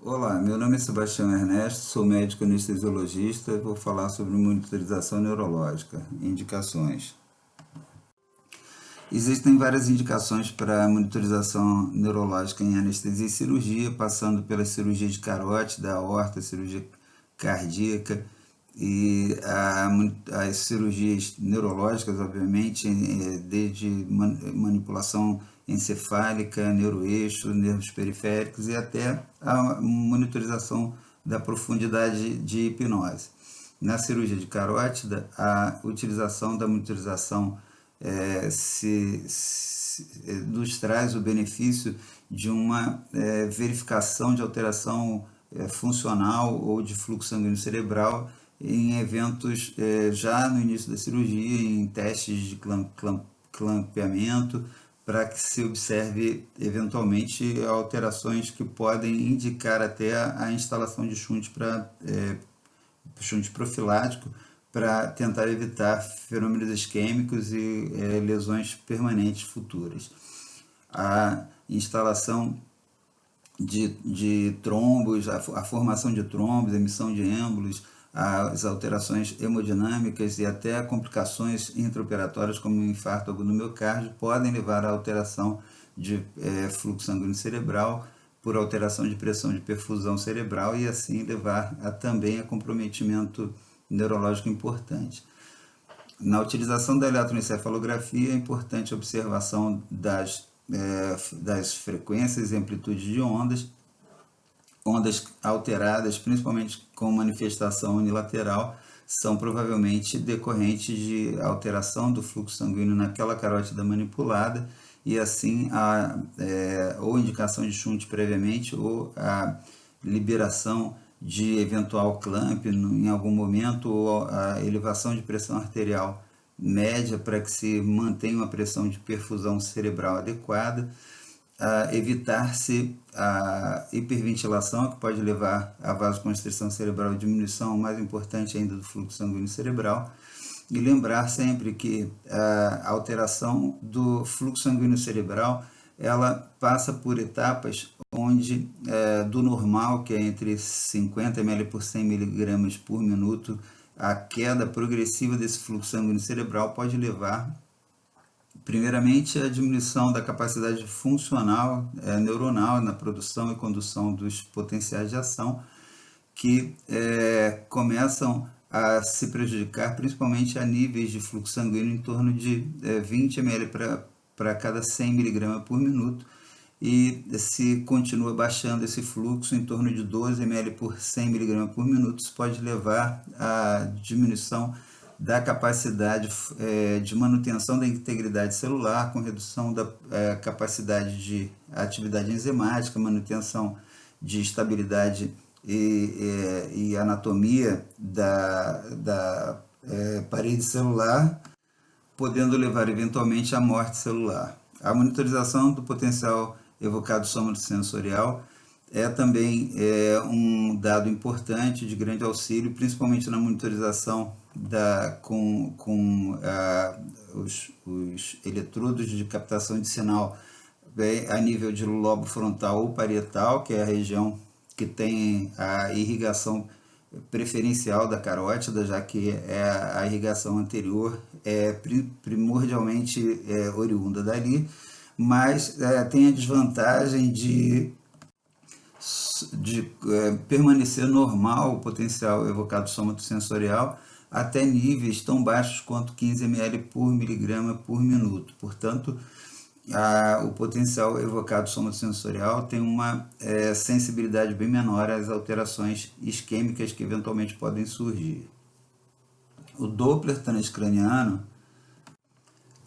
Olá, meu nome é Sebastião Ernesto, sou médico anestesiologista e vou falar sobre monitorização neurológica. Indicações. Existem várias indicações para monitorização neurológica em anestesia e cirurgia, passando pela cirurgia de carótida, aorta, cirurgia cardíaca e as cirurgias neurológicas, obviamente, desde manipulação encefálica, neuroeixo, nervos periféricos e até a monitorização da profundidade de hipnose. Na cirurgia de carótida, a utilização da monitorização nos traz o benefício de uma verificação de alteração funcional ou de fluxo sanguíneo cerebral em eventos já no início da cirurgia, em testes de clampeamento, para que se observe eventualmente alterações que podem indicar até a instalação de shunt profilático para tentar evitar fenômenos isquêmicos e lesões permanentes futuras. A instalação de trombos, a formação de trombos, a emissão de êmbolos, as alterações hemodinâmicas e até complicações intraoperatórias como o infarto agudo do miocárdio podem levar à alteração de fluxo sanguíneo cerebral por alteração de pressão de perfusão cerebral e assim levar também a comprometimento neurológico importante. Na utilização da eletroencefalografia é importante a observação das frequências e amplitudes de ondas alteradas, principalmente com manifestação unilateral, são provavelmente decorrentes de alteração do fluxo sanguíneo naquela carótida manipulada e assim ou indicação de shunt previamente ou a liberação de eventual clamp em algum momento ou a elevação de pressão arterial média para que se mantenha uma pressão de perfusão cerebral adequada, evitar-se a hiperventilação, que pode levar a vasoconstrição cerebral e diminuição, mais importante ainda, do fluxo sanguíneo cerebral, e lembrar sempre que a alteração do fluxo sanguíneo cerebral ela passa por etapas onde do normal, que é entre 50 ml por 100 mg por minuto, a queda progressiva desse fluxo sanguíneo cerebral pode levar primeiramente a diminuição da capacidade funcional neuronal na produção e condução dos potenciais de ação que começam a se prejudicar principalmente a níveis de fluxo sanguíneo em torno de 20 ml para cada 100 mg por minuto e se continua baixando esse fluxo em torno de 12 ml por 100 mg por minuto, isso pode levar à diminuição da capacidade de manutenção da integridade celular, com redução da capacidade de atividade enzimática, manutenção de estabilidade e anatomia da parede celular, podendo levar eventualmente à morte celular. A monitorização do potencial evocado somatosensorial é também um dado importante, de grande auxílio, principalmente na monitorização com os eletrodos de captação de sinal a nível de lobo frontal ou parietal, que é a região que tem a irrigação preferencial da carótida, já que a irrigação anterior é primordialmente oriunda dali, mas tem a desvantagem de permanecer normal o potencial evocado somatosensorial até níveis tão baixos quanto 15 ml por miligrama por minuto. Portanto, o potencial evocado somatosensorial tem uma sensibilidade bem menor às alterações isquêmicas que eventualmente podem surgir. O Doppler transcraniano,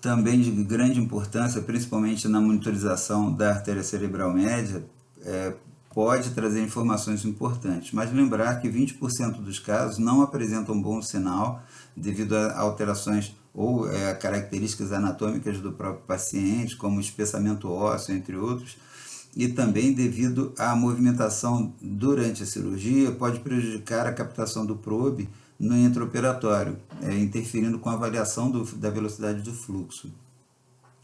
também de grande importância, principalmente na monitorização da artéria cerebral média, pode trazer informações importantes, mas lembrar que 20% dos casos não apresentam bom sinal devido a alterações ou características anatômicas do próprio paciente, como espessamento ósseo, entre outros, e também devido à movimentação durante a cirurgia, pode prejudicar a captação do probe no intraoperatório, interferindo com a avaliação da velocidade do fluxo.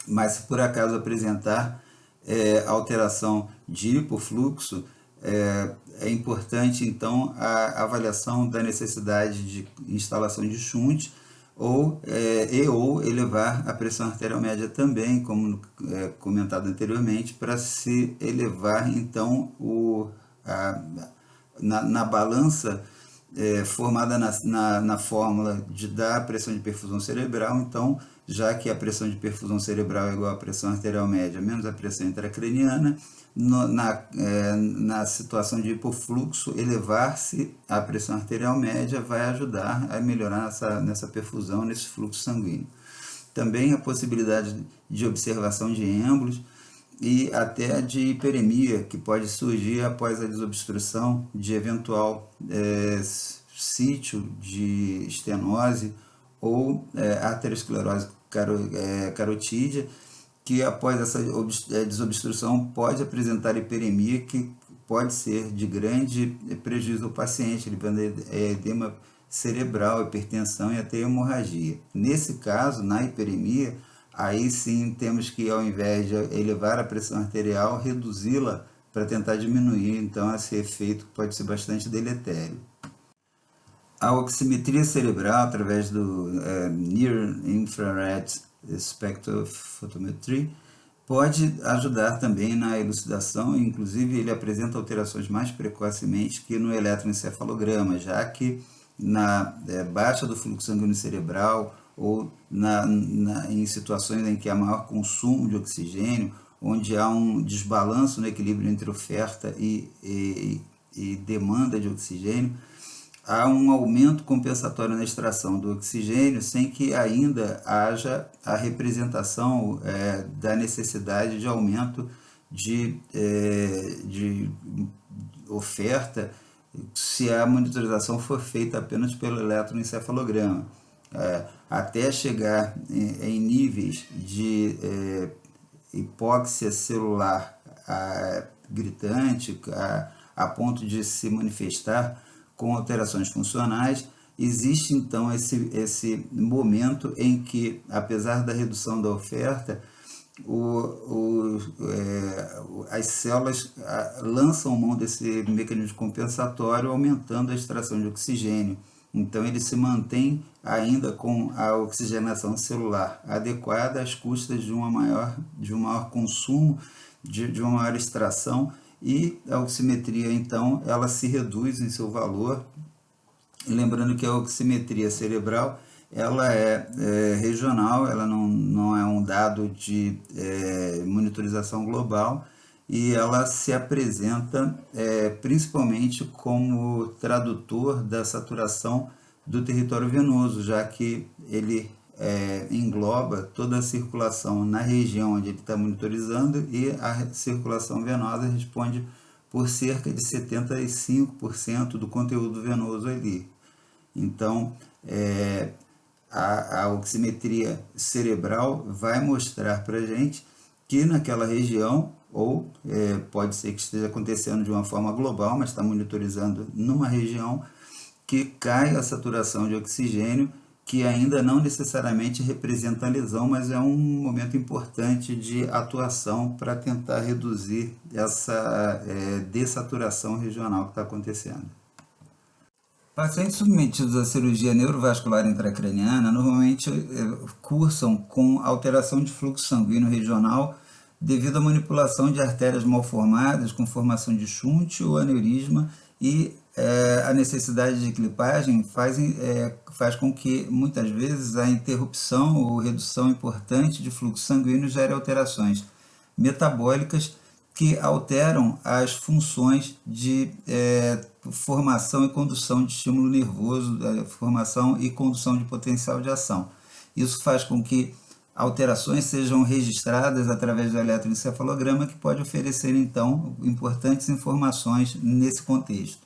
Mas se por acaso apresentar alteração de hipofluxo, é importante, então, a avaliação da necessidade de instalação de shunt ou elevar a pressão arterial média também, como comentado anteriormente, para se elevar, então, na balança formada na fórmula da pressão de perfusão cerebral. Então, já que a pressão de perfusão cerebral é igual à pressão arterial média menos a pressão intracraniana, na situação de hipofluxo, elevar-se a pressão arterial média vai ajudar a melhorar nessa perfusão, nesse fluxo sanguíneo. Também a possibilidade de observação de êmbolos e até de hiperemia, que pode surgir após a desobstrução de eventual sítio de estenose ou arteriosclerose carotídea, que após essa desobstrução pode apresentar hiperemia, que pode ser de grande prejuízo ao paciente, levando a edema cerebral, hipertensão e até hemorragia. Nesse caso, na hiperemia, aí sim temos que, ao invés de elevar a pressão arterial, reduzi-la para tentar diminuir, então, esse efeito pode ser bastante deletério. A oximetria cerebral, através do Near Infrared Spectrophotometry, pode ajudar também na elucidação, inclusive ele apresenta alterações mais precocemente que no eletroencefalograma, já que na baixa do fluxo sanguíneo cerebral ou em situações em que há maior consumo de oxigênio, onde há um desbalanço no equilíbrio entre oferta e demanda de oxigênio, há um aumento compensatório na extração do oxigênio sem que ainda haja a representação da necessidade de aumento de oferta se a monitorização for feita apenas pelo eletroencefalograma. Até chegar em níveis de hipóxia celular gritante, a ponto de se manifestar com alterações funcionais, existe então esse momento em que, apesar da redução da oferta, as células lançam mão desse mecanismo compensatório, aumentando a extração de oxigênio. Então, ele se mantém ainda com a oxigenação celular adequada às custas de um maior consumo, de uma maior extração, e a oximetria, então, ela se reduz em seu valor. E lembrando que a oximetria cerebral ela é regional, ela não é um dado de monitorização global, e ela se apresenta principalmente como tradutor da saturação do território venoso, já que ele engloba toda a circulação na região onde ele está monitorizando, e a circulação venosa responde por cerca de 75% do conteúdo venoso ali. Então, a oximetria cerebral vai mostrar para a gente que naquela região, ou pode ser que esteja acontecendo de uma forma global, mas está monitorizando numa região, que cai a saturação de oxigênio, que ainda não necessariamente representa a lesão, mas é um momento importante de atuação para tentar reduzir essa dessaturação regional que está acontecendo. Pacientes submetidos à cirurgia neurovascular intracraniana normalmente cursam com alteração de fluxo sanguíneo regional devido à manipulação de artérias mal formadas, com formação de shunt ou aneurisma, e a necessidade de clipagem faz com que, muitas vezes, a interrupção ou redução importante de fluxo sanguíneo gere alterações metabólicas que alteram as funções de formação e condução de estímulo nervoso, formação e condução de potencial de ação. Isso faz com que alterações sejam registradas através do eletroencefalograma, que pode oferecer, então, importantes informações nesse contexto.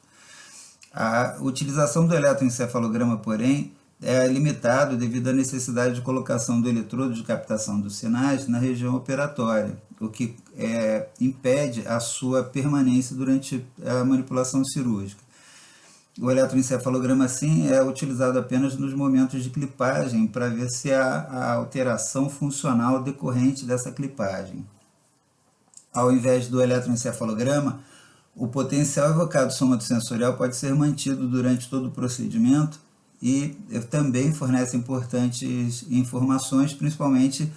A utilização do eletroencefalograma, porém, é limitado devido à necessidade de colocação do eletrodo de captação dos sinais na região operatória, o que impede a sua permanência durante a manipulação cirúrgica. O eletroencefalograma, assim, é utilizado apenas nos momentos de clipagem para ver se há a alteração funcional decorrente dessa clipagem. Ao invés do eletroencefalograma, O potencial evocado somatosensorial pode ser mantido durante todo o procedimento e também fornece importantes informações, principalmente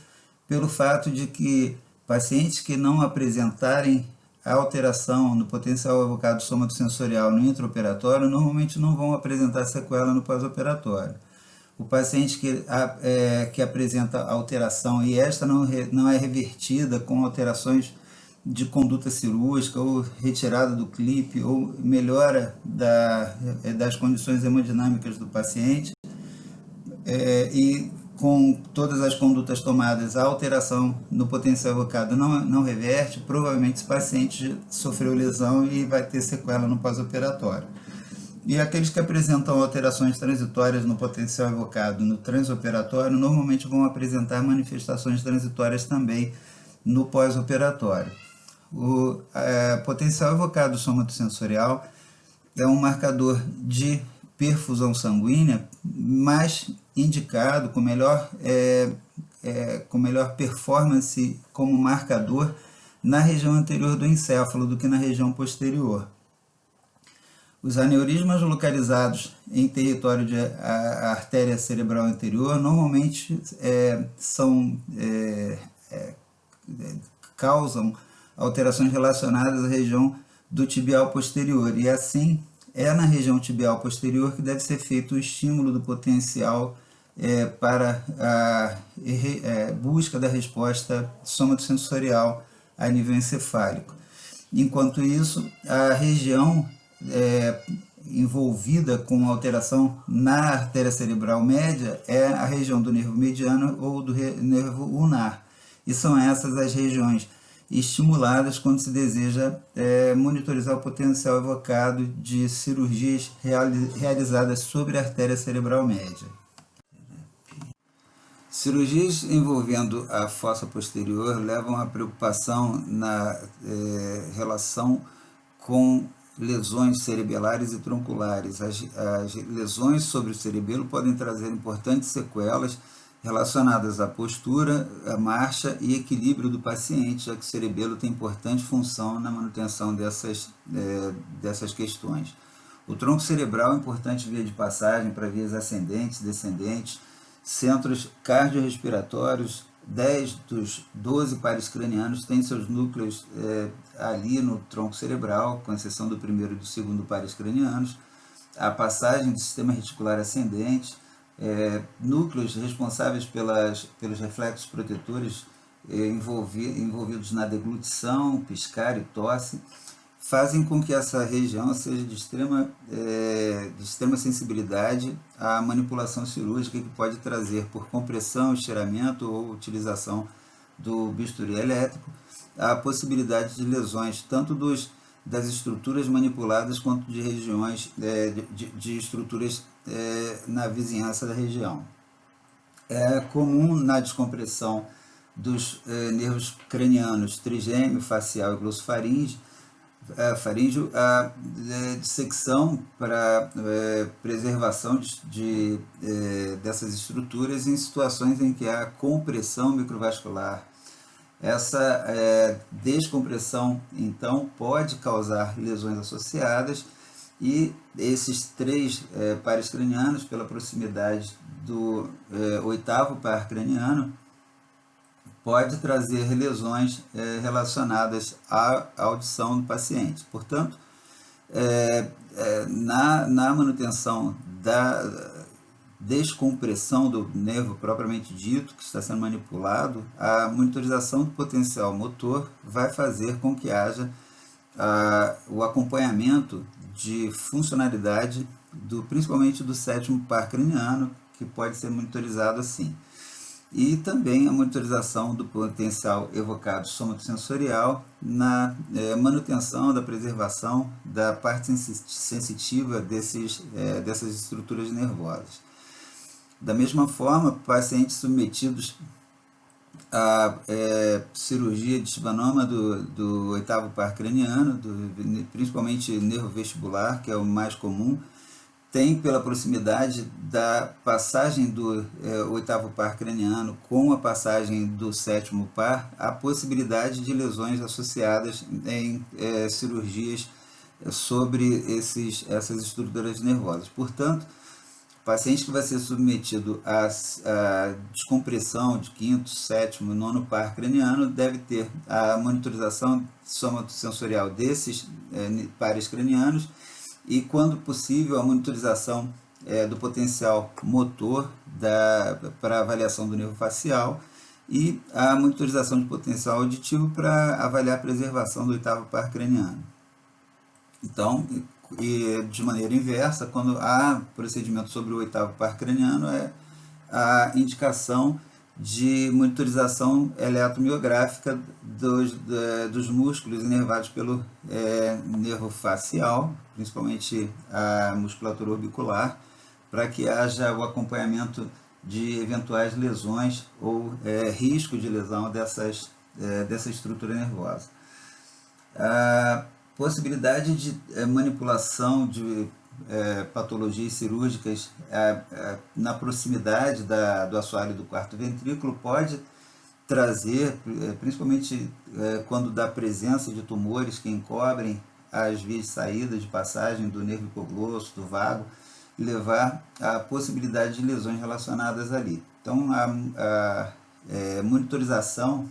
pelo fato de que pacientes que não apresentarem alteração no potencial evocado somatosensorial no intraoperatório normalmente não vão apresentar sequela no pós-operatório. O paciente que apresenta alteração e esta não é revertida com alterações de conduta cirúrgica ou retirada do clipe ou melhora das condições hemodinâmicas do paciente, e com todas as condutas tomadas, a alteração no potencial evocado não reverte, provavelmente esse paciente sofreu lesão e vai ter sequela no pós-operatório. E aqueles que apresentam alterações transitórias no potencial evocado no transoperatório normalmente vão apresentar manifestações transitórias também no pós-operatório. O potencial evocado somatosensorial é um marcador de perfusão sanguínea mais indicado, com melhor performance como marcador na região anterior do encéfalo do que na região posterior. Os aneurismas localizados em território de artéria cerebral anterior normalmente causam alterações relacionadas à região do tibial posterior, e assim é na região tibial posterior que deve ser feito o estímulo do potencial para a busca da resposta somatosensorial a nível encefálico. Enquanto isso, a região envolvida com alteração na artéria cerebral média é a região do nervo mediano ou do nervo ulnar, e são essas as regiões estimuladas quando se deseja monitorizar o potencial evocado de cirurgias realizadas sobre a artéria cerebral média. Cirurgias envolvendo a fossa posterior levam à preocupação na relação com lesões cerebelares e tronculares. As lesões sobre o cerebelo podem trazer importantes sequelas relacionadas à postura, à marcha e equilíbrio do paciente, já que o cerebelo tem importante função na manutenção dessas questões. O tronco cerebral é importante via de passagem para vias ascendentes, descendentes, centros cardiorrespiratórios. 10 dos 12 pares cranianos têm seus núcleos ali no tronco cerebral, com exceção do primeiro e do segundo pares cranianos. A passagem do sistema reticular ascendente, núcleos responsáveis pelos reflexos protetores envolvidos na deglutição, piscar e tosse, fazem com que essa região seja de extrema sensibilidade à manipulação cirúrgica, que pode trazer, por compressão, estiramento ou utilização do bisturi elétrico, a possibilidade de lesões tanto das estruturas manipuladas quanto de regiões de estruturas na vizinhança da região. É comum na descompressão dos nervos cranianos trigêmeo, facial e glossofaríngeo a dissecção para preservação dessas estruturas em situações em que há compressão microvascular. Essa descompressão, então, pode causar lesões associadas, e esses 3 pares cranianos, pela proximidade do 8º par craniano, pode trazer lesões relacionadas à audição do paciente. Portanto, na manutenção da descompressão do nervo propriamente dito, que está sendo manipulado, a monitorização do potencial motor vai fazer com que haja o acompanhamento de funcionalidade principalmente do 7º par craniano, que pode ser monitorizado assim. E também a monitorização do potencial evocado somatosensorial na manutenção da preservação da parte sensitiva dessas estruturas nervosas. Da mesma forma, pacientes submetidos a cirurgia de tibanoma do 8º par craniano, principalmente nervo vestibular, que é o mais comum, tem, pela proximidade da passagem do 8º par craniano com a passagem do 7º par, a possibilidade de lesões associadas em cirurgias sobre essas estruturas nervosas. Portanto, o paciente que vai ser submetido à descompressão de quinto, sétimo, nono par craniano deve ter a monitorização somatosensorial desses pares cranianos e, quando possível, a monitorização do potencial motor para avaliação do nervo facial e a monitorização de potencial auditivo para avaliar a preservação do oitavo par craniano. Então, e de maneira inversa, quando há procedimento sobre o oitavo par craniano, é a indicação de monitorização eletromiográfica dos músculos inervados pelo nervo facial, principalmente a musculatura orbicular, para que haja o acompanhamento de eventuais lesões ou risco de lesão dessa estrutura nervosa. A possibilidade de manipulação de patologias cirúrgicas na proximidade do assoalho do quarto ventrículo pode trazer, principalmente quando dá presença de tumores que encobrem as vias de saída de passagem do nervo hipoglosso, do vago, levar à possibilidade de lesões relacionadas ali. Então, a monitorização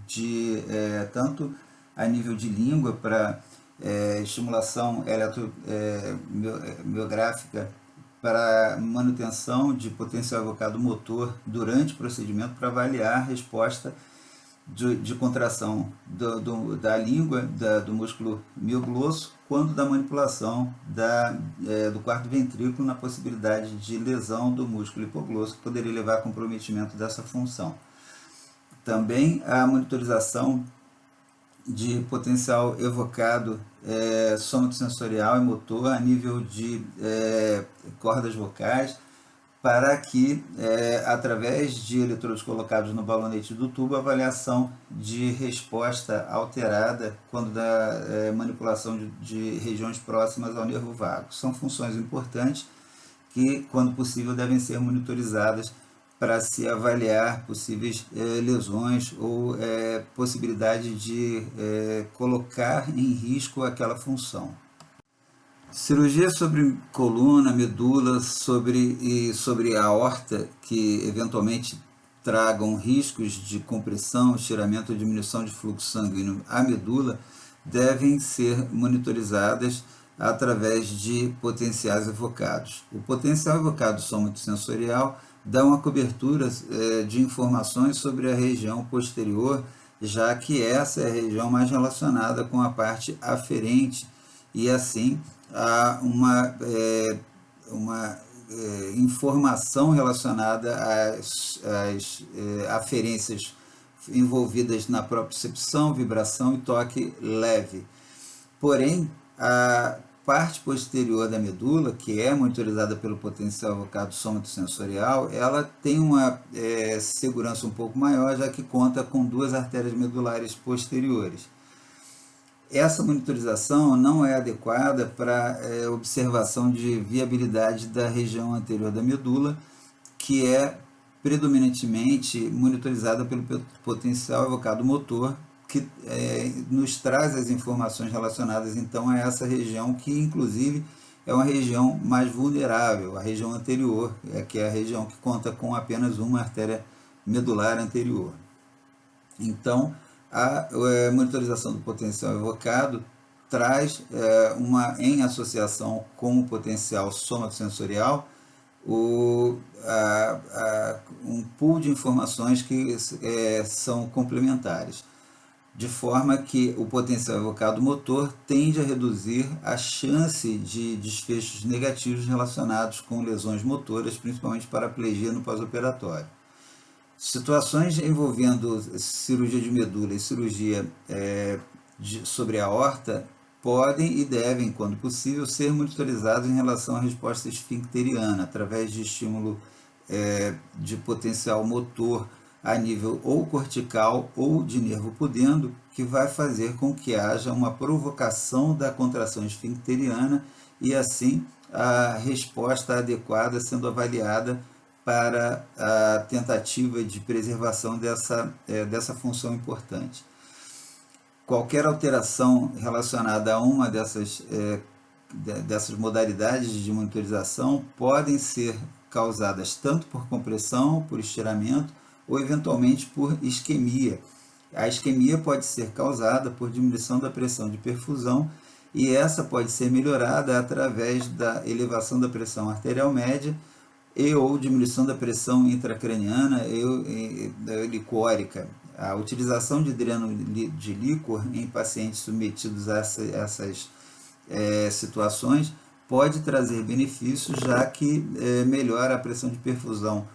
de tanto a nível de língua para estimulação eletromiográfica para manutenção de potencial evocado motor durante o procedimento para avaliar a resposta de contração da língua, do músculo mioglosso, quanto da manipulação do quarto ventrículo na possibilidade de lesão do músculo hipoglosso, que poderia levar a comprometimento dessa função. Também a monitorização de potencial evocado somatosensorial e motor a nível de cordas vocais, para que, através de eletrodos colocados no balonete do tubo, a avaliação de resposta alterada quando da manipulação de regiões próximas ao nervo vago. São funções importantes que, quando possível, devem ser monitorizadas para se avaliar possíveis lesões ou possibilidade de colocar em risco aquela função. Cirurgia sobre coluna, medula e sobre a aorta, que eventualmente tragam riscos de compressão, estiramento ou diminuição de fluxo sanguíneo à medula, devem ser monitorizadas através de potenciais evocados. O potencial evocado somatosensorial dá uma cobertura de informações sobre a região posterior, já que essa é a região mais relacionada com a parte aferente, e assim há uma informação relacionada às aferências envolvidas na propriocepção, vibração e toque leve. Porém, a parte posterior da medula, que é monitorizada pelo potencial evocado somatosensorial, ela tem uma segurança um pouco maior, já que conta com duas artérias medulares posteriores. Essa monitorização não é adequada para observação de viabilidade da região anterior da medula, que é predominantemente monitorizada pelo potencial evocado motor, que nos traz as informações relacionadas então a essa região, que inclusive é uma região mais vulnerável, a região anterior, que é a região que conta com apenas uma artéria medular anterior. Então, a monitorização do potencial evocado traz, em associação com o potencial somatosensorial, um pool de informações que são complementares, de forma que o potencial evocado motor tende a reduzir a chance de desfechos negativos relacionados com lesões motoras, principalmente paraplegia no pós-operatório. Situações envolvendo cirurgia de medula e cirurgia sobre a aorta podem e devem, quando possível, ser monitorizados em relação à resposta esfincteriana, através de estímulo de potencial motor a nível ou cortical ou de nervo pudendo, que vai fazer com que haja uma provocação da contração esfincteriana e, assim, a resposta adequada sendo avaliada para a tentativa de preservação dessa função importante. qualquer alteração relacionada a uma dessas modalidades de monitorização podem ser causadas tanto por compressão, por estiramento ou eventualmente por isquemia. A isquemia pode ser causada por diminuição da pressão de perfusão e essa pode ser melhorada através da elevação da pressão arterial média e ou diminuição da pressão intracraniana e licórica. A utilização de dreno de líquor em pacientes submetidos a essas situações pode trazer benefícios, já que melhora a pressão de perfusão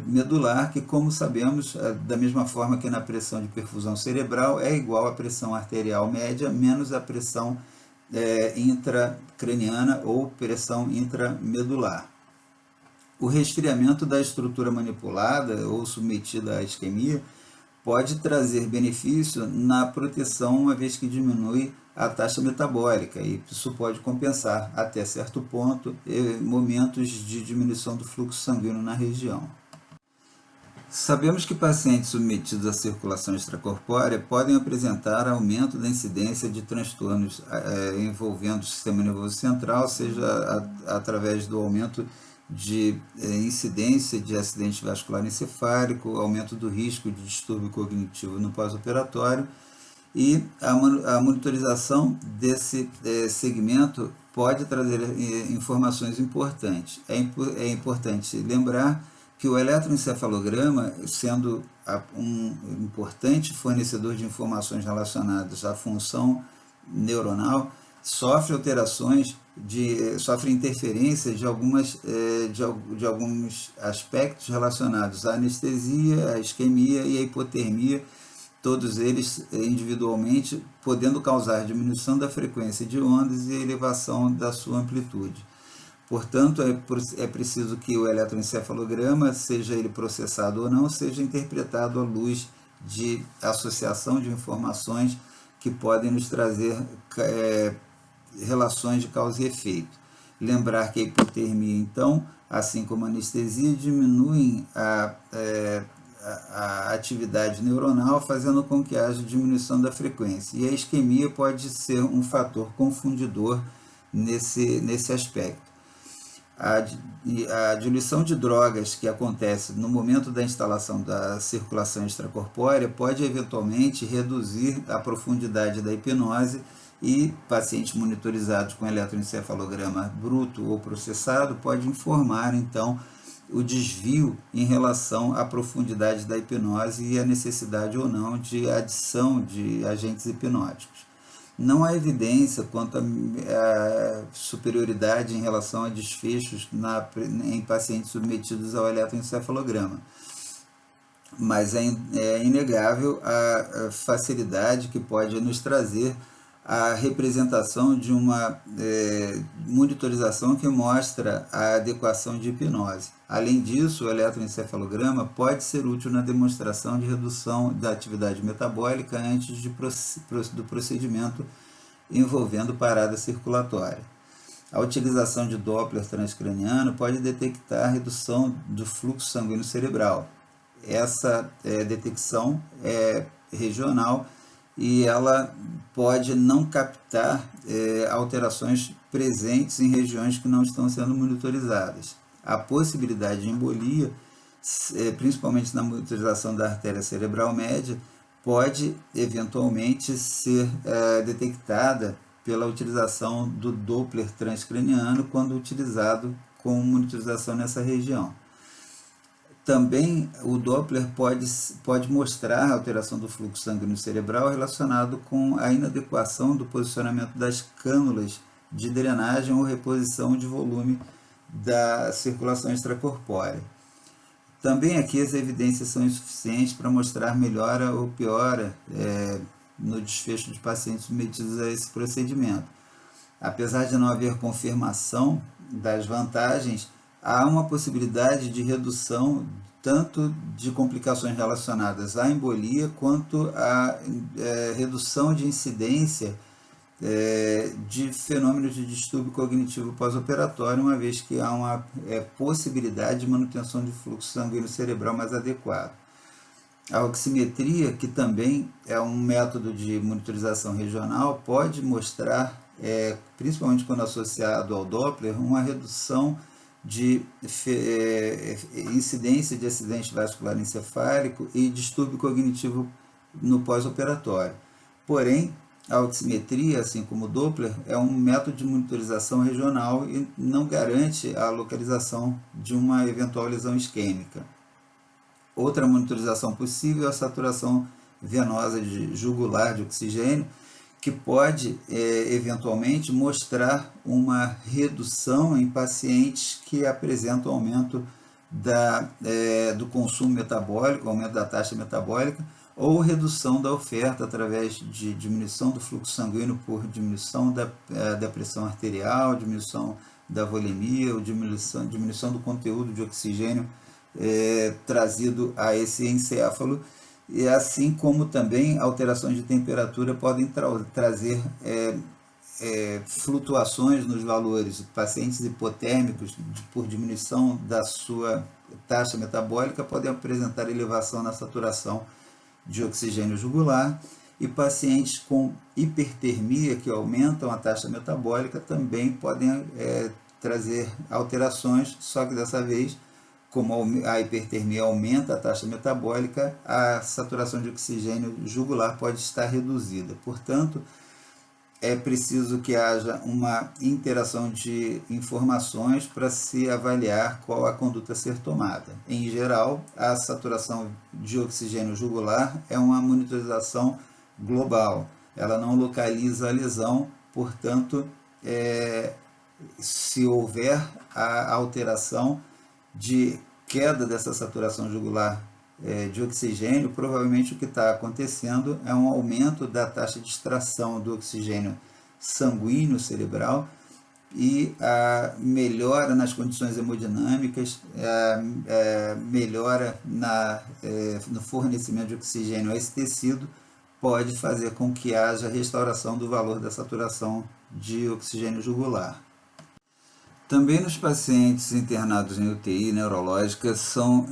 medular, que, como sabemos, da mesma forma que na pressão de perfusão cerebral, é igual à pressão arterial média menos a pressão intracraniana ou pressão intramedular. O resfriamento da estrutura manipulada ou submetida à isquemia pode trazer benefício na proteção, uma vez que diminui a taxa metabólica, e isso pode compensar, até certo ponto, momentos de diminuição do fluxo sanguíneo na região. Sabemos que pacientes submetidos à circulação extracorpórea podem apresentar aumento da incidência de transtornos envolvendo o sistema nervoso central, seja através do aumento de incidência de acidente vascular encefálico, aumento do risco de distúrbio cognitivo no pós-operatório, e a monitorização desse segmento pode trazer informações importantes. É importante lembrar que o eletroencefalograma, sendo um importante fornecedor de informações relacionadas à função neuronal, sofre alterações, sofre interferência de alguns aspectos relacionados à anestesia, à isquemia e à hipotermia, todos eles individualmente podendo causar diminuição da frequência de ondas e elevação da sua amplitude. Portanto, é preciso que o eletroencefalograma, seja ele processado ou não, seja interpretado à luz de associação de informações que podem nos trazer relações de causa e efeito. Lembrar que a hipotermia, então, assim como a anestesia, diminuem a atividade neuronal, fazendo com que haja diminuição da frequência. E a isquemia pode ser um fator confundidor nesse aspecto. A diluição de drogas que acontece no momento da instalação da circulação extracorpórea pode eventualmente reduzir a profundidade da hipnose, e pacientes monitorizados com eletroencefalograma bruto ou processado pode informar, então, o desvio em relação à profundidade da hipnose e a necessidade ou não de adição de agentes hipnóticos. Não há evidência quanto à superioridade em relação a desfechos em pacientes submetidos ao eletroencefalograma, mas é inegável a facilidade que pode nos trazer a representação de uma monitorização que mostra a adequação de hipnose. Além disso, o eletroencefalograma pode ser útil na demonstração de redução da atividade metabólica antes do procedimento envolvendo parada circulatória. A utilização de Doppler transcraniano pode detectar a redução do fluxo sanguíneo cerebral. Essa detecção é regional e ela pode não captar alterações presentes em regiões que não estão sendo monitorizadas. A possibilidade de embolia, principalmente na monitorização da artéria cerebral média, pode eventualmente ser detectada pela utilização do Doppler transcraniano quando utilizado com monitorização nessa região. Também o Doppler pode mostrar a alteração do fluxo sanguíneo cerebral relacionado com a inadequação do posicionamento das cânulas de drenagem ou reposição de volume da circulação extracorpórea. Também aqui as evidências são insuficientes para mostrar melhora ou piora no desfecho de pacientes submetidos a esse procedimento. Apesar de não haver confirmação das vantagens, há uma possibilidade de redução tanto de complicações relacionadas à embolia quanto à redução de incidência de fenômenos de distúrbio cognitivo pós-operatório, uma vez que há uma possibilidade de manutenção de fluxo sanguíneo cerebral mais adequado. A oximetria, que também é um método de monitorização regional, pode mostrar, principalmente quando associado ao Doppler, uma redução de incidência de acidente vascular encefálico e distúrbio cognitivo no pós-operatório. Porém, a oximetria, assim como o Doppler, é um método de monitorização regional e não garante a localização de uma eventual lesão isquêmica. Outra monitorização possível é a saturação venosa jugular de oxigênio, que pode eventualmente mostrar uma redução em pacientes que apresentam aumento do consumo metabólico, aumento da taxa metabólica, ou redução da oferta através de diminuição do fluxo sanguíneo por diminuição da pressão arterial, diminuição da volemia, ou diminuição do conteúdo de oxigênio trazido a esse encéfalo, e assim como também alterações de temperatura podem trazer flutuações nos valores. Pacientes hipotérmicos, por diminuição da sua taxa metabólica, podem apresentar elevação na saturação de oxigênio jugular, e pacientes com hipertermia, que aumentam a taxa metabólica, também podem trazer alterações, só que dessa vez, como a hipertermia aumenta a taxa metabólica, a saturação de oxigênio jugular pode estar reduzida. Portanto, é preciso que haja uma interação de informações para se avaliar qual a conduta a ser tomada. Em geral, a saturação de oxigênio jugular é uma monitorização global. Ela não localiza a lesão, portanto, se houver a alteração de queda dessa saturação jugular de oxigênio, provavelmente o que está acontecendo é um aumento da taxa de extração do oxigênio sanguíneo cerebral e a melhora nas condições hemodinâmicas, melhora no fornecimento de oxigênio a esse tecido, pode fazer com que haja restauração do valor da saturação de oxigênio jugular. Também nos pacientes internados em UTI neurológica são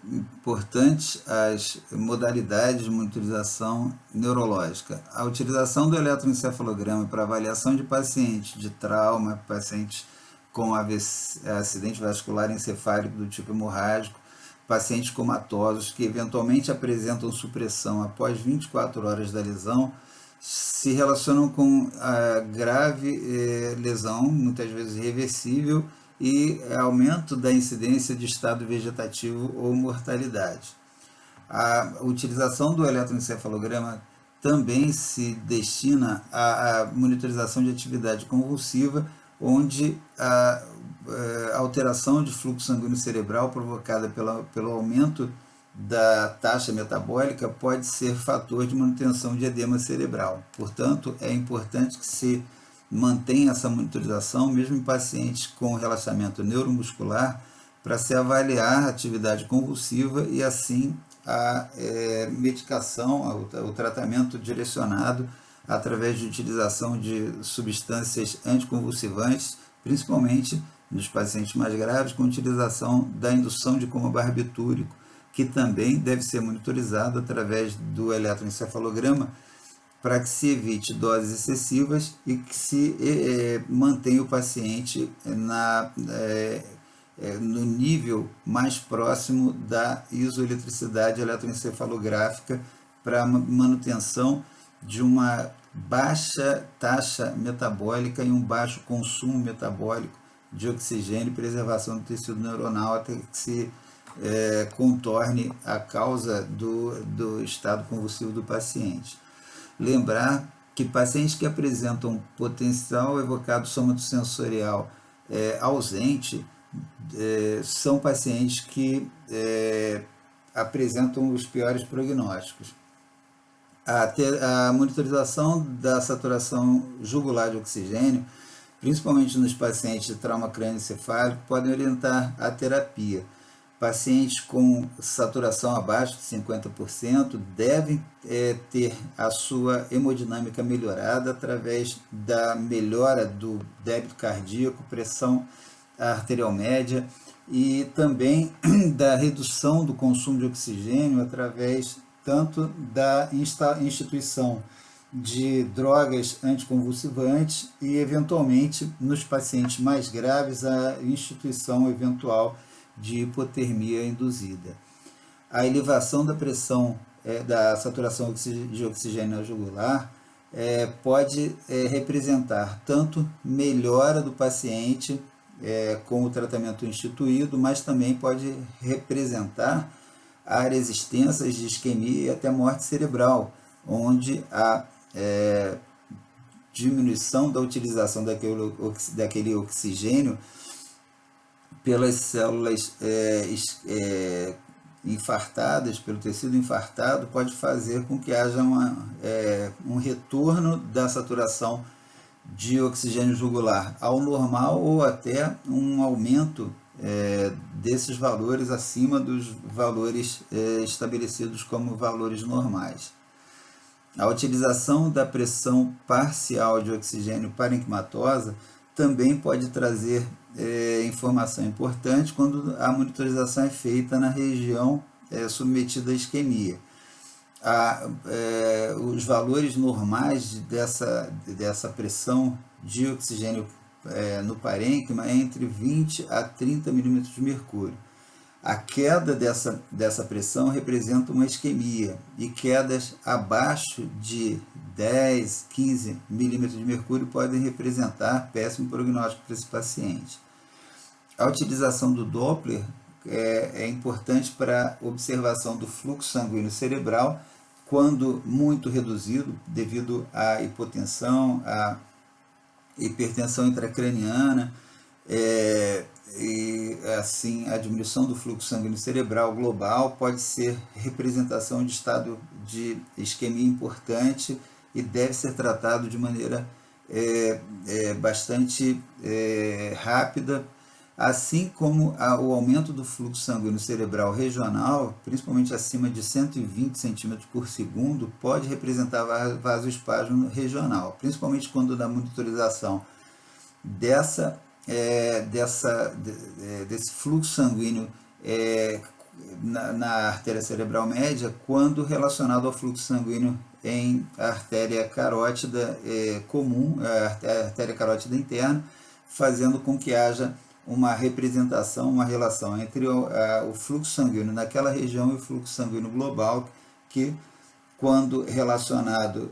importantes as modalidades de monitorização neurológica. A utilização do eletroencefalograma para avaliação de pacientes de trauma, pacientes com acidente vascular encefálico do tipo hemorrágico, pacientes comatosos que eventualmente apresentam supressão após 24 horas da lesão, se relacionam com a grave lesão, muitas vezes reversível, e aumento da incidência de estado vegetativo ou mortalidade. A utilização do eletroencefalograma também se destina à monitorização de atividade convulsiva, onde a alteração de fluxo sanguíneo cerebral provocada pelo aumento da taxa metabólica pode ser fator de manutenção de edema cerebral. Portanto, é importante que se mantenha essa monitorização, mesmo em pacientes com relaxamento neuromuscular, para se avaliar a atividade convulsiva e, assim, a medicação, o tratamento direcionado através de utilização de substâncias anticonvulsivantes, principalmente nos pacientes mais graves, com utilização da indução de coma barbitúrico, que também deve ser monitorizado através do eletroencefalograma para que se evite doses excessivas e que se mantenha o paciente no nível mais próximo da isoeletricidade eletroencefalográfica para manutenção de uma baixa taxa metabólica e um baixo consumo metabólico de oxigênio e preservação do tecido neuronal até que se contorne a causa do estado convulsivo do paciente. Lembrar que pacientes que apresentam potencial evocado somatosensorial ausente são pacientes que apresentam os piores prognósticos. A monitorização da saturação jugular de oxigênio, principalmente nos pacientes de trauma crânioencefálico, podem orientar a terapia. Pacientes com saturação abaixo de 50% devem ter a sua hemodinâmica melhorada através da melhora do débito cardíaco, pressão arterial média e também da redução do consumo de oxigênio através tanto da instituição de drogas anticonvulsivantes e, eventualmente, nos pacientes mais graves, a instituição eventual de hipotermia induzida. A elevação da pressão da saturação de oxigênio na jugular pode representar tanto melhora do paciente com o tratamento instituído, mas também pode representar áreas extensas de isquemia e até morte cerebral, onde a diminuição da utilização daquele oxigênio pelas células infartadas, pelo tecido infartado, pode fazer com que haja um retorno da saturação de oxigênio jugular ao normal ou até um aumento desses valores acima dos valores estabelecidos como valores normais. A utilização da pressão parcial de oxigênio parenquimatosa também pode trazer informação importante quando a monitorização é feita na região submetida à isquemia. Os valores normais dessa pressão de oxigênio no parênquima é entre 20 a 30 milímetros de mercúrio. A queda dessa pressão representa uma isquemia e quedas abaixo de 10, 15 milímetros de mercúrio podem representar péssimo prognóstico para esse paciente. A utilização do Doppler é importante para a observação do fluxo sanguíneo cerebral quando muito reduzido devido à hipotensão, à hipertensão intracraniana, e assim a diminuição do fluxo sanguíneo cerebral global pode ser representação de estado de isquemia importante e deve ser tratado de maneira bastante rápida, assim como o aumento do fluxo sanguíneo cerebral regional, principalmente acima de 120 centímetros por segundo, pode representar vasoespasmo regional, principalmente quando da monitorização desse fluxo sanguíneo na artéria cerebral média, quando relacionado ao fluxo sanguíneo em artéria carótida comum, a artéria carótida interna, fazendo com que haja uma representação, uma relação entre o fluxo sanguíneo naquela região e o fluxo sanguíneo global, que quando relacionado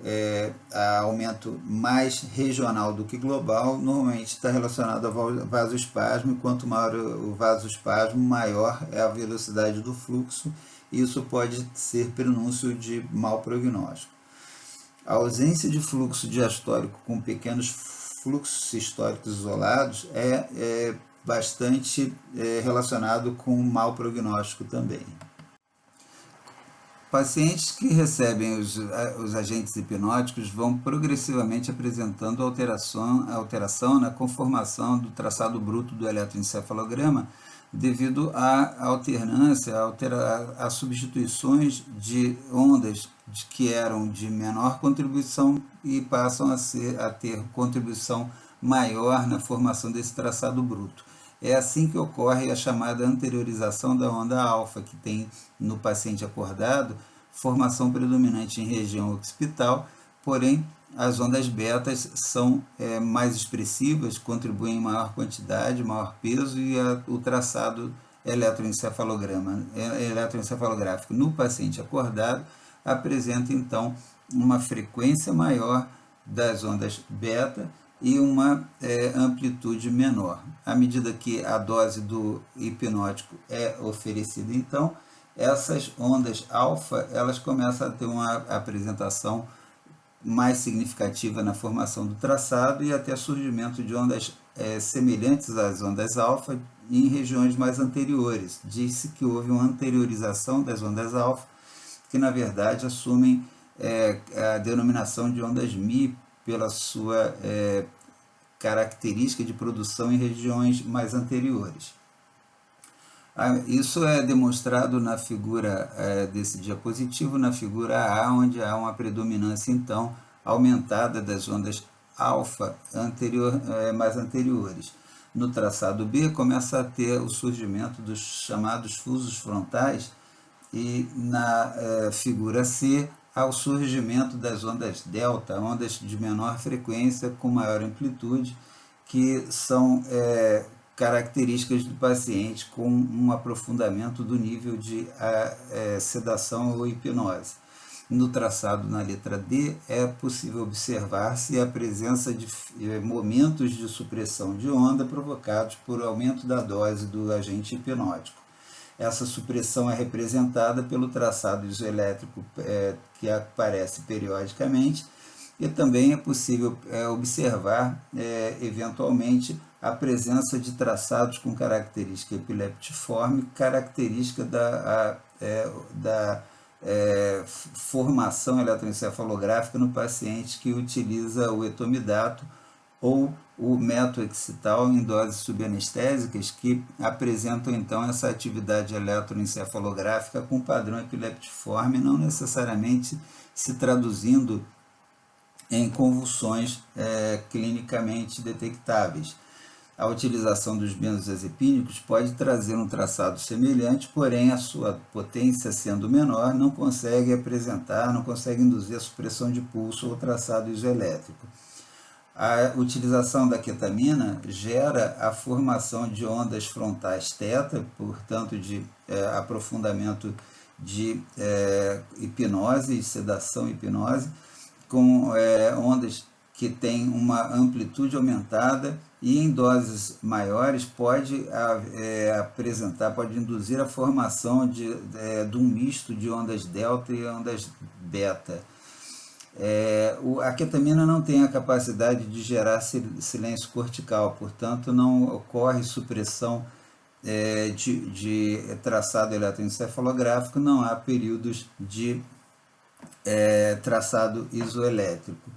a aumento mais regional do que global, normalmente está relacionado ao vasoespasmo, e quanto maior o vasoespasmo, maior é a velocidade do fluxo, e isso pode ser prenúncio de mau prognóstico. A ausência de fluxo diastólico com pequenos fluxos sistólicos isolados é bastante relacionado com mau prognóstico também. Pacientes que recebem os agentes hipnóticos vão progressivamente apresentando alteração na conformação do traçado bruto do eletroencefalograma devido à alternância, a substituições de ondas que eram de menor contribuição e passam a ter contribuição maior na formação desse traçado bruto. É assim que ocorre a chamada anteriorização da onda alfa, que tem no paciente acordado formação predominante em região occipital, porém as ondas betas são mais expressivas, contribuem em maior quantidade, maior peso, e o traçado eletroencefalográfico no paciente acordado apresenta então uma frequência maior das ondas beta e uma amplitude menor. À medida que a dose do hipnótico é oferecida, então, essas ondas alfa, elas começam a ter uma apresentação mais significativa na formação do traçado e até surgimento de ondas semelhantes às ondas alfa em regiões mais anteriores. Diz-se que houve uma anteriorização das ondas alfa, que na verdade assumem a denominação de ondas Mi pela sua característica de produção em regiões mais anteriores. Isso é demonstrado na figura desse diapositivo, na figura A, onde há uma predominância, então, aumentada das ondas alfa mais anteriores. No traçado B, começa a ter o surgimento dos chamados fusos frontais, e na figura C, há o surgimento das ondas delta, ondas de menor frequência com maior amplitude, que são características do paciente com um aprofundamento do nível de sedação ou hipnose. No traçado na letra D, é possível observar-se a presença de momentos de supressão de onda provocados por aumento da dose do agente hipnótico. Essa supressão é representada pelo traçado isoelétrico que aparece periodicamente, e também é possível observar eventualmente a presença de traçados com característica epileptiforme, característica da formação eletroencefalográfica no paciente que utiliza o etomidato ou o metoexital em doses subanestésicas, que apresentam então essa atividade eletroencefalográfica com padrão epileptiforme, não necessariamente se traduzindo em convulsões clinicamente detectáveis. A utilização dos benzodiazepínicos pode trazer um traçado semelhante, porém a sua potência sendo menor, não consegue induzir a supressão de pulso ou traçado isoelétrico. A utilização da ketamina gera a formação de ondas frontais θ, portanto de aprofundamento de hipnose, sedação hipnose, com ondas que têm uma amplitude aumentada, e em doses maiores pode induzir a formação de um misto de ondas delta e ondas beta. A ketamina não tem a capacidade de gerar silêncio cortical, portanto não ocorre supressão de traçado eletroencefalográfico, não há períodos de traçado isoelétrico.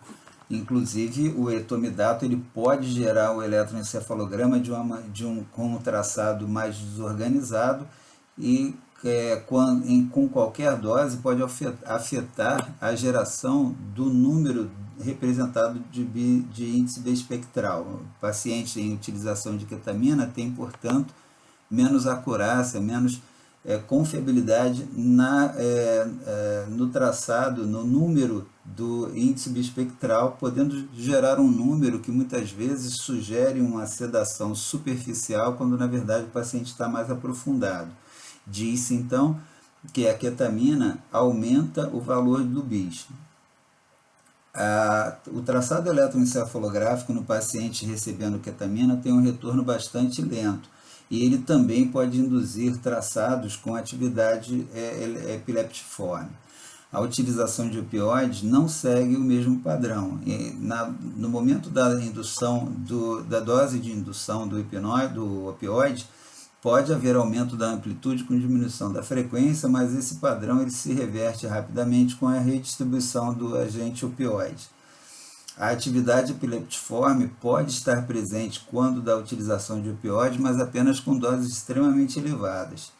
Inclusive, o etomidato ele pode gerar o eletroencefalograma com um traçado mais desorganizado, e com qualquer dose pode afetar a geração do número representado de índice bispectral. O paciente em utilização de ketamina tem, portanto, menos acurácia, menos confiabilidade no traçado, no número do índice bispectral, podendo gerar um número que muitas vezes sugere uma sedação superficial, quando na verdade o paciente está mais aprofundado. Diz-se então que a ketamina aumenta o valor do BIS. O traçado eletroencefalográfico no paciente recebendo ketamina tem um retorno bastante lento, e ele também pode induzir traçados com atividade epileptiforme. A utilização de opioides não segue o mesmo padrão. No momento da indução da dose de indução do opioide, pode haver aumento da amplitude com diminuição da frequência, mas esse padrão ele se reverte rapidamente com a redistribuição do agente opioide. A atividade epileptiforme pode estar presente quando da utilização de opioides, mas apenas com doses extremamente elevadas.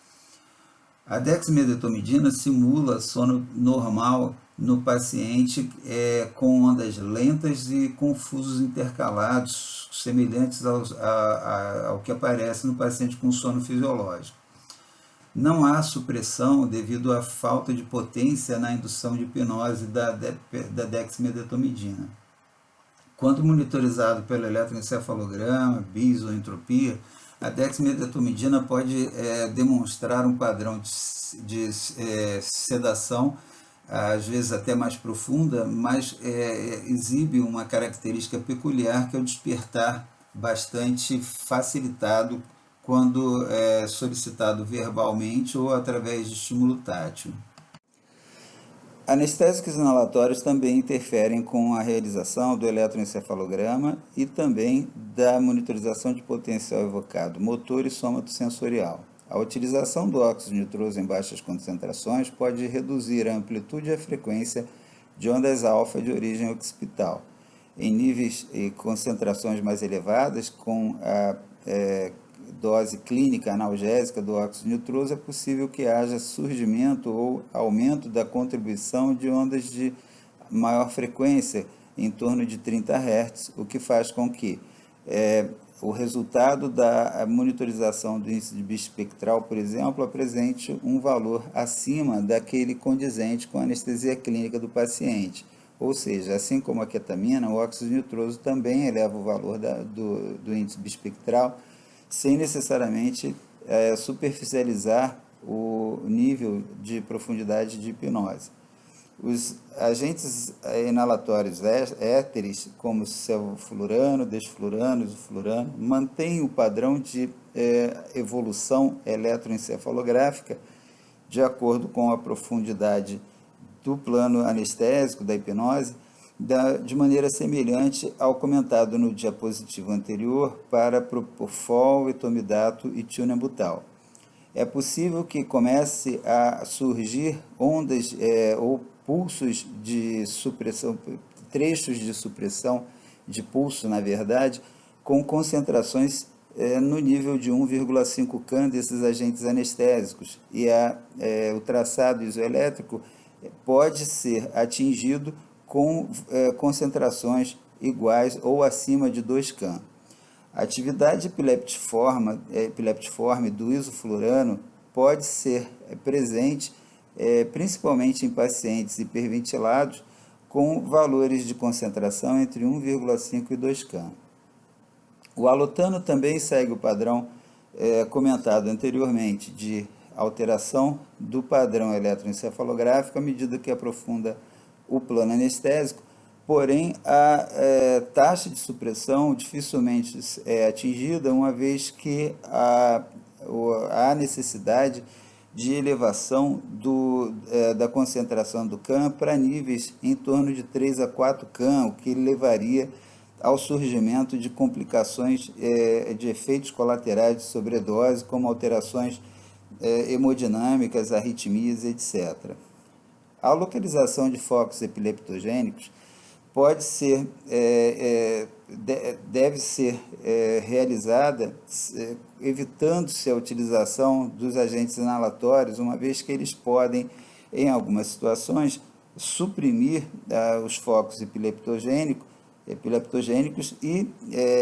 A dexmedetomidina simula sono normal no paciente com ondas lentas e confusos intercalados, semelhantes ao que aparece no paciente com sono fisiológico. Não há supressão devido à falta de potência na indução de hipnose da dexmedetomidina. Quando monitorizado pelo eletroencefalograma, BIS ou entropia, a dexmedetomidina pode demonstrar um padrão de sedação, às vezes até mais profunda, mas exibe uma característica peculiar, que é o despertar bastante facilitado quando solicitado verbalmente ou através de estímulo tátil. Anestésicos inalatórios também interferem com a realização do eletroencefalograma e também da monitorização de potencial evocado motor e somatosensorial. A utilização do óxido nitroso em baixas concentrações pode reduzir a amplitude e a frequência de ondas alfa de origem occipital. Em níveis e concentrações mais elevadas, com a dose clínica analgésica do óxido nitroso, é possível que haja surgimento ou aumento da contribuição de ondas de maior frequência, em torno de 30 Hz, o que faz com que o resultado da monitorização do índice de bispectral, por exemplo, apresente um valor acima daquele condizente com a anestesia clínica do paciente. Ou seja, assim como a ketamina, o óxido nitroso também eleva o valor do índice bispectral, sem necessariamente superficializar o nível de profundidade de hipnose. Os agentes inalatórios éteres, como sevoflurano, desflurano, isoflurano, mantêm o padrão de evolução eletroencefalográfica de acordo com a profundidade do plano anestésico da hipnose, de maneira semelhante ao comentado no diapositivo anterior para propofol, etomidato e tionebutal. É possível que comece a surgir ondas ou pulsos de supressão, trechos de supressão de pulso, na verdade, com concentrações no nível de 1,5 CAM desses agentes anestésicos. E o traçado isoelétrico pode ser atingido com concentrações iguais ou acima de 2 CAM. A atividade epileptiforme do isoflurano pode ser presente principalmente em pacientes hiperventilados com valores de concentração entre 1,5 e 2 CAM. O alotano também segue o padrão comentado anteriormente de alteração do padrão eletroencefalográfico à medida que aprofunda o plano anestésico, porém a taxa de supressão dificilmente é atingida, uma vez que há necessidade de elevação da concentração do CAM para níveis em torno de 3 a 4 CAM, o que levaria ao surgimento de complicações de efeitos colaterais de sobredose, como alterações hemodinâmicas, arritmias, etc. A localização de focos epileptogênicos pode ser, deve ser realizada evitando-se a utilização dos agentes inalatórios, uma vez que eles podem, em algumas situações, suprimir os focos epileptogênicos e,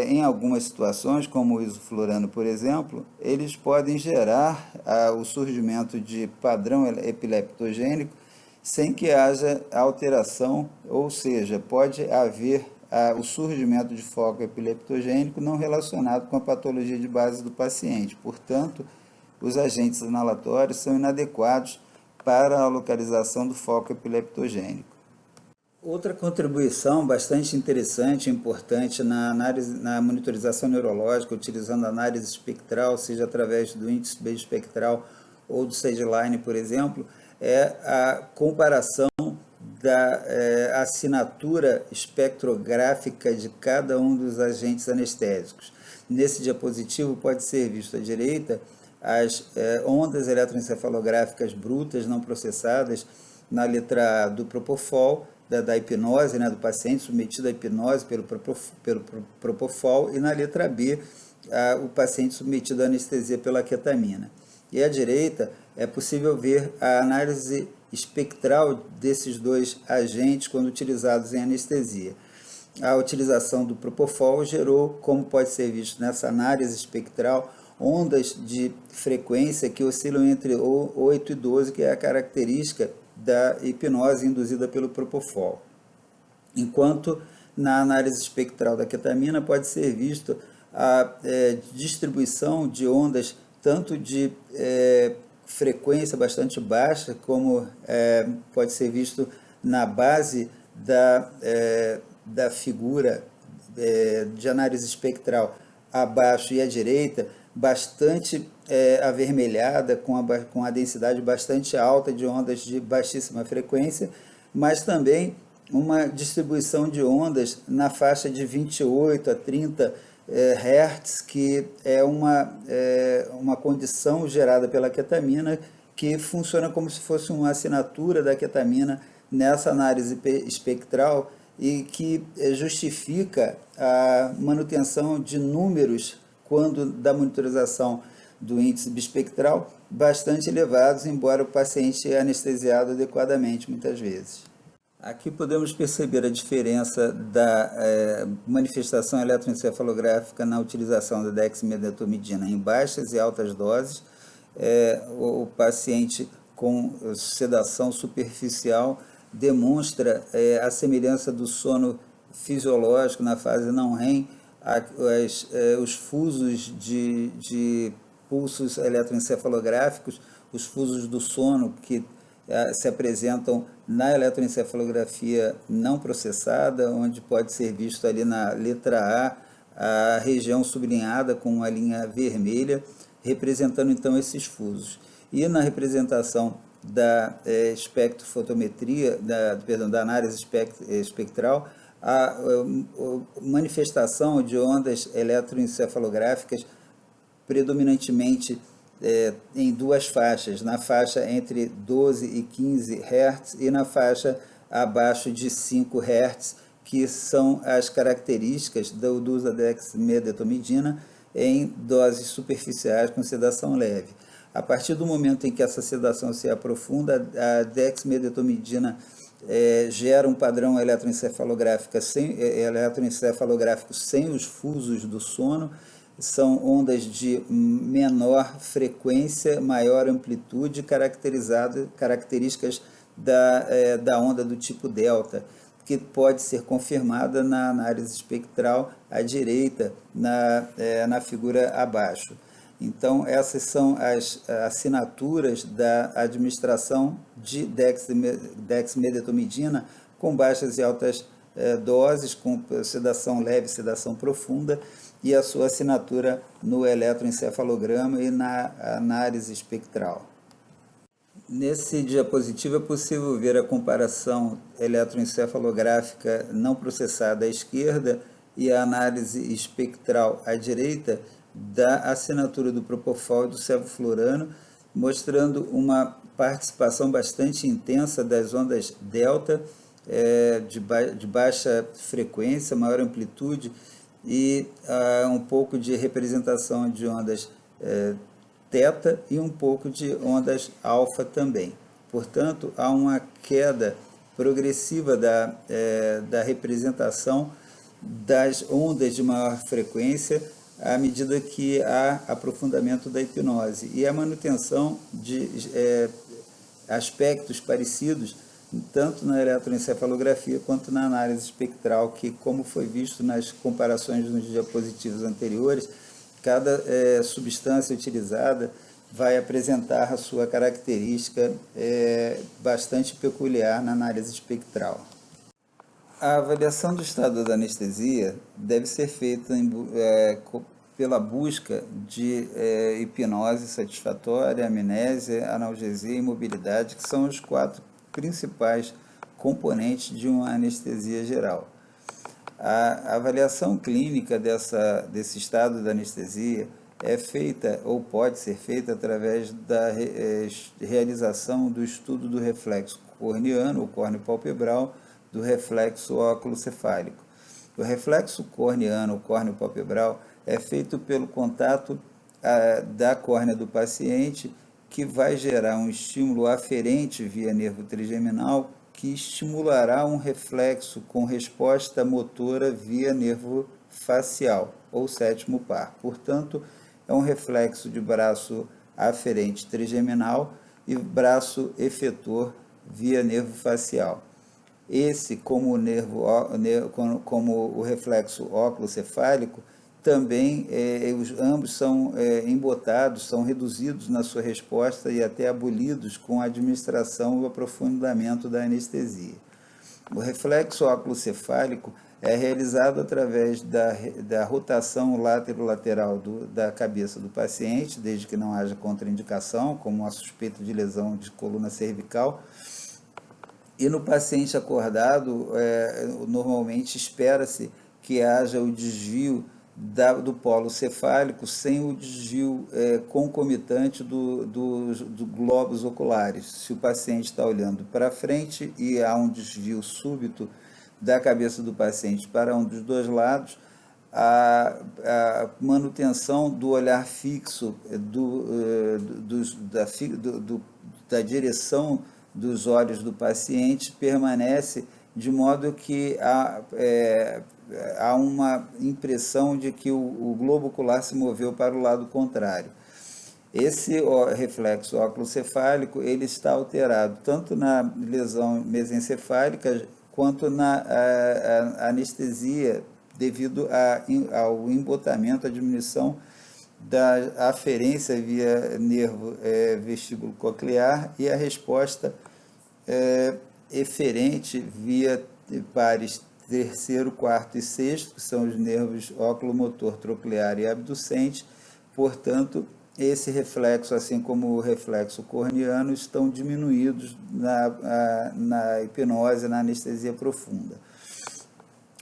em algumas situações, como o isoflurano, por exemplo, eles podem gerar o surgimento de padrão epileptogênico sem que haja alteração, ou seja, pode haver o surgimento de foco epileptogênico não relacionado com a patologia de base do paciente. Portanto, os agentes inalatórios são inadequados para a localização do foco epileptogênico. Outra contribuição bastante interessante e importante na monitorização neurológica, utilizando análise espectral, seja através do índice bispectral ou do SageLine, por exemplo, é a comparação da assinatura espectrográfica de cada um dos agentes anestésicos. Nesse diapositivo pode ser visto à direita as ondas eletroencefalográficas brutas não processadas na letra A do propofol, da hipnose, né, do paciente submetido à hipnose pelo propofol, e na letra B, o paciente submetido à anestesia pela ketamina. E à direita é possível ver a análise espectral desses dois agentes quando utilizados em anestesia. A utilização do propofol gerou, como pode ser visto nessa análise espectral, ondas de frequência que oscilam entre 8 e 12, que é a característica da hipnose induzida pelo propofol. Enquanto na análise espectral da ketamina pode ser visto a distribuição de ondas tanto de frequência bastante baixa, como pode ser visto na base da figura de análise espectral abaixo e à direita, bastante avermelhada, com a densidade bastante alta de ondas de baixíssima frequência, mas também uma distribuição de ondas na faixa de 28 a 30 Hz, que é uma condição gerada pela ketamina, que funciona como se fosse uma assinatura da ketamina nessa análise espectral e que justifica a manutenção de números da monitorização do índice bispectral bastante elevados, embora o paciente é anestesiado adequadamente muitas vezes. Aqui podemos perceber a diferença da manifestação eletroencefalográfica na utilização da dexmedetomidina em baixas e altas doses. O paciente com sedação superficial demonstra a semelhança do sono fisiológico na fase não REM, os fusos de pulsos eletroencefalográficos, os fusos do sono que se apresentam na eletroencefalografia não processada, onde pode ser visto ali na letra A região sublinhada com uma linha vermelha, representando então esses fusos. E na representação da espectrofotometria, da análise espectral, a manifestação de ondas eletroencefalográficas predominantemente em duas faixas, na faixa entre 12 e 15 Hz e na faixa abaixo de 5 Hz, que são as características do uso da dexmedetomidina em doses superficiais com sedação leve. A partir do momento em que essa sedação se aprofunda, a dexmedetomidina gera um padrão eletroencefalográfico sem os fusos do sono. São ondas de menor frequência, maior amplitude, características da onda do tipo delta, que pode ser confirmada na análise espectral à direita, na figura abaixo. Então, essas são as assinaturas da administração de dexmedetomidina com baixas e altas doses, com sedação leve, sedação profunda, e a sua assinatura no eletroencefalograma e na análise espectral. Nesse diapositivo é possível ver a comparação eletroencefalográfica não processada à esquerda e a análise espectral à direita da assinatura do propofol e do sevoflurano, mostrando uma participação bastante intensa das ondas delta, de baixa frequência, maior amplitude, e um pouco de representação de ondas teta e um pouco de ondas alfa também. Portanto, há uma queda progressiva da representação das ondas de maior frequência à medida que há aprofundamento da hipnose e a manutenção de aspectos parecidos tanto na eletroencefalografia quanto na análise espectral, que, como foi visto nas comparações nos diapositivos anteriores, cada substância utilizada vai apresentar a sua característica bastante peculiar na análise espectral. A avaliação do estado da anestesia deve ser feita pela busca de hipnose satisfatória, amnésia, analgesia e mobilidade, que são os 4 principais componentes de uma anestesia geral. A avaliação clínica desse estado da anestesia é feita ou pode ser feita através da realização do estudo do reflexo corneano ou córneo-palpebral, do reflexo óculo-cefálico. O reflexo corneano ou córneo-palpebral é feito pelo contato da córnea do paciente, que vai gerar um estímulo aferente via nervo trigeminal, que estimulará um reflexo com resposta motora via nervo facial, ou sétimo par. Portanto, é um reflexo de braço aferente trigeminal e braço efetor via nervo facial. Esse, como o reflexo óculo-cefálico, também ambos são embotados, são reduzidos na sua resposta e até abolidos com a administração e o aprofundamento da anestesia. O reflexo óculo-cefálico é realizado através da rotação lateral da cabeça do paciente, desde que não haja contraindicação, como a suspeita de lesão de coluna cervical. E no paciente acordado, normalmente espera-se que haja o desvio do polo cefálico sem o desvio concomitante dos globos oculares. Se o paciente está olhando para frente e há um desvio súbito da cabeça do paciente para um dos dois lados, a manutenção do olhar fixo da direção dos olhos do paciente permanece de modo que há uma impressão de que o globo ocular se moveu para o lado contrário. Esse reflexo óculo-cefálico ele está alterado tanto na lesão mesencefálica quanto na anestesia devido ao embotamento, à diminuição da aferência via nervo vestíbulo coclear e a resposta eferente via pares terceiro, quarto e sexto, que são os nervos oculomotor, troclear e abducente. Portanto, esse reflexo, assim como o reflexo corneano, estão diminuídos na hipnose, na anestesia profunda.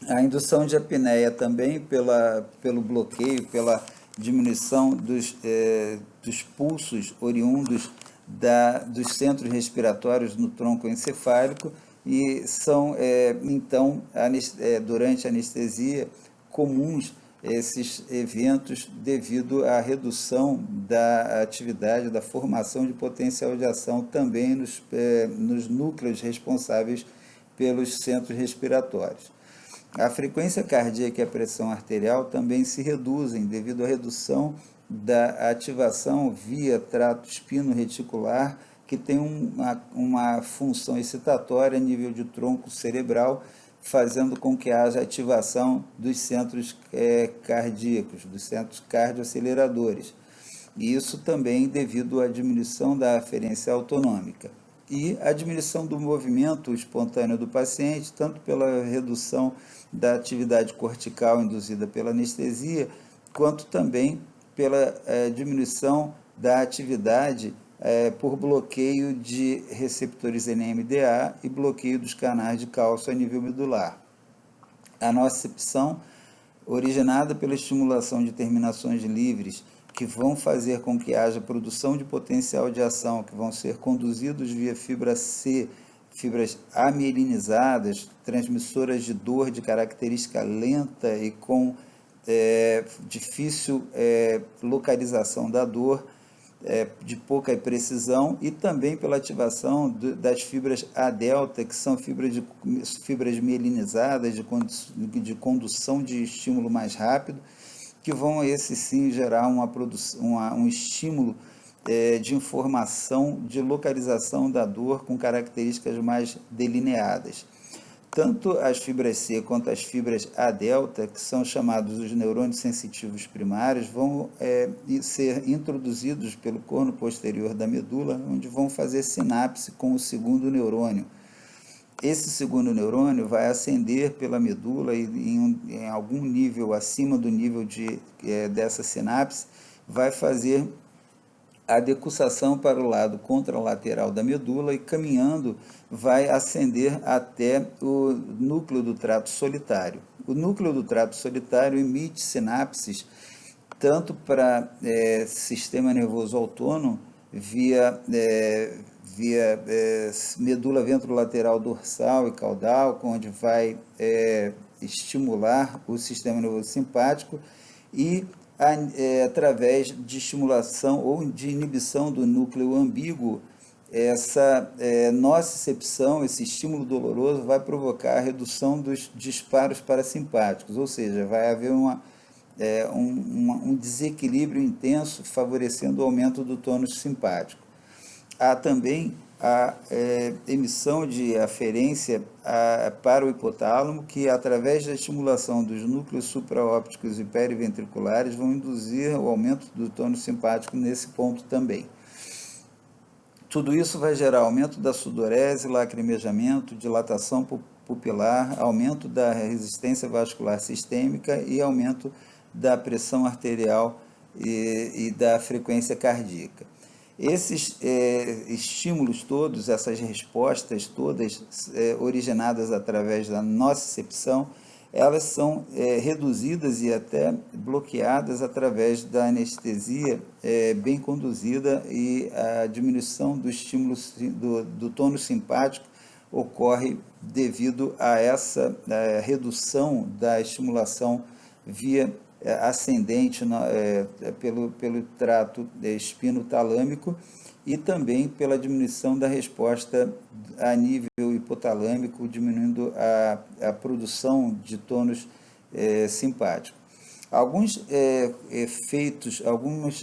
A indução de apneia também, pelo bloqueio, pela diminuição dos pulsos oriundos dos centros respiratórios no tronco encefálico, e são, então, durante a anestesia, comuns esses eventos devido à redução da atividade, da formação de potencial de ação também nos núcleos responsáveis pelos centros respiratórios. A frequência cardíaca e a pressão arterial também se reduzem devido à redução da ativação via trato espino-reticular, que tem uma função excitatória a nível de tronco cerebral, fazendo com que haja ativação dos centros cardíacos, dos centros cardioaceleradores. E isso também devido à diminuição da aferência autonômica. E a diminuição do movimento espontâneo do paciente, tanto pela redução da atividade cortical induzida pela anestesia, quanto também pela diminuição da atividade por bloqueio de receptores NMDA e bloqueio dos canais de cálcio a nível medular. A nocicepção, originada pela estimulação de terminações livres, que vão fazer com que haja produção de potencial de ação, que vão ser conduzidos via fibra C, fibras amielinizadas, transmissoras de dor de característica lenta e com difícil localização da dor, de pouca precisão, e também pela ativação das fibras A delta, que são fibras mielinizadas de condução de estímulo mais rápido, que vão, esse sim, gerar um estímulo de informação, de localização da dor com características mais delineadas. Tanto as fibras C quanto as fibras A delta, que são chamados os neurônios sensitivos primários, vão ser introduzidos pelo corno posterior da medula, onde vão fazer sinapse com o segundo neurônio. Esse segundo neurônio vai ascender pela medula e em algum nível acima do nível dessa sinapse, vai fazer a decussação para o lado contralateral da medula e, caminhando, vai ascender até o núcleo do trato solitário. O núcleo do trato solitário emite sinapses tanto para sistema nervoso autônomo via medula ventrolateral dorsal e caudal, onde vai estimular o sistema nervoso simpático, e através de estimulação ou de inibição do núcleo ambíguo. Essa nocicepção, esse estímulo doloroso, vai provocar a redução dos disparos parasimpáticos, ou seja, vai haver um desequilíbrio intenso, favorecendo o aumento do tônus simpático. Há também a emissão de aferência para o hipotálamo, que, através da estimulação dos núcleos supraópticos e periventriculares, vão induzir o aumento do tônus simpático nesse ponto também. Tudo isso vai gerar aumento da sudorese, lacrimejamento, dilatação pupilar, aumento da resistência vascular sistêmica e aumento da pressão arterial e da frequência cardíaca. Esses estímulos todos, essas respostas todas originadas através da nocicepção, elas são reduzidas e até bloqueadas através da anestesia bem conduzida, e a diminuição do estímulo do tônus simpático ocorre devido a essa redução da estimulação via ascendente pelo trato espinotalâmico e também pela diminuição da resposta a nível hipotalâmico, diminuindo a produção de tônus simpático. Alguns efeitos,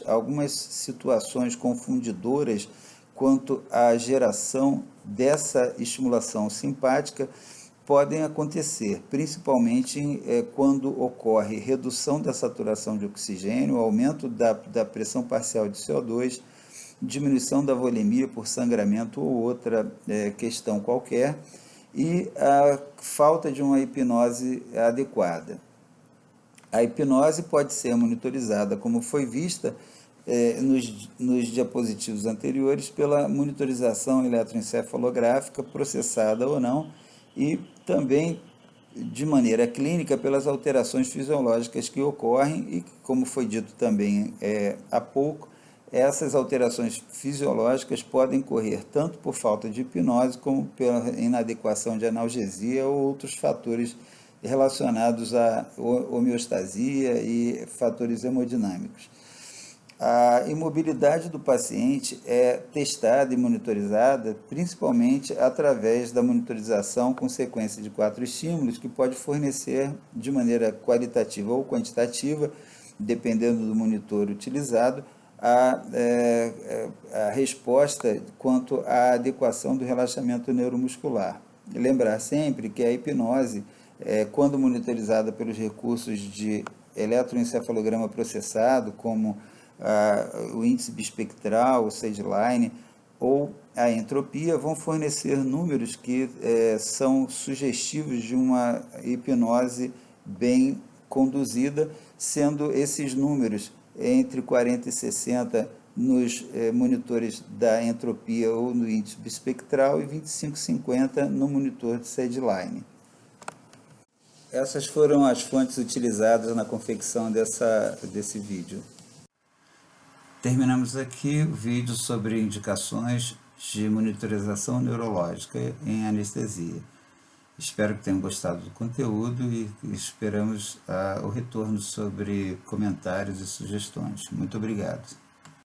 algumas situações confundidoras quanto à geração dessa estimulação simpática podem acontecer, principalmente quando ocorre redução da saturação de oxigênio, aumento da pressão parcial de CO2, diminuição da volemia por sangramento ou outra questão qualquer, e a falta de uma hipnose adequada. A hipnose pode ser monitorizada, como foi vista nos diapositivos anteriores, pela monitorização eletroencefalográfica, processada ou não, e também, de maneira clínica, pelas alterações fisiológicas que ocorrem e, como foi dito também há pouco, essas alterações fisiológicas podem ocorrer tanto por falta de hipnose como pela inadequação de analgesia ou outros fatores relacionados à homeostasia e fatores hemodinâmicos. A imobilidade do paciente é testada e monitorizada principalmente através da monitorização com sequência de 4 estímulos, que pode fornecer de maneira qualitativa ou quantitativa, dependendo do monitor utilizado, a resposta quanto à adequação do relaxamento neuromuscular. E lembrar sempre que a hipnose, quando monitorizada pelos recursos de eletroencefalograma processado, como o índice bispectral, o SageLine ou a entropia, vão fornecer números que são sugestivos de uma hipnose bem conduzida, sendo esses números entre 40 e 60 nos monitores da entropia ou no índice bispectral e 25 e 50 no monitor de SageLine. Essas foram as fontes utilizadas na confecção desse vídeo. Terminamos aqui o vídeo sobre indicações de monitorização neurológica em anestesia. Espero que tenham gostado do conteúdo e esperamos o retorno sobre comentários e sugestões. Muito obrigado.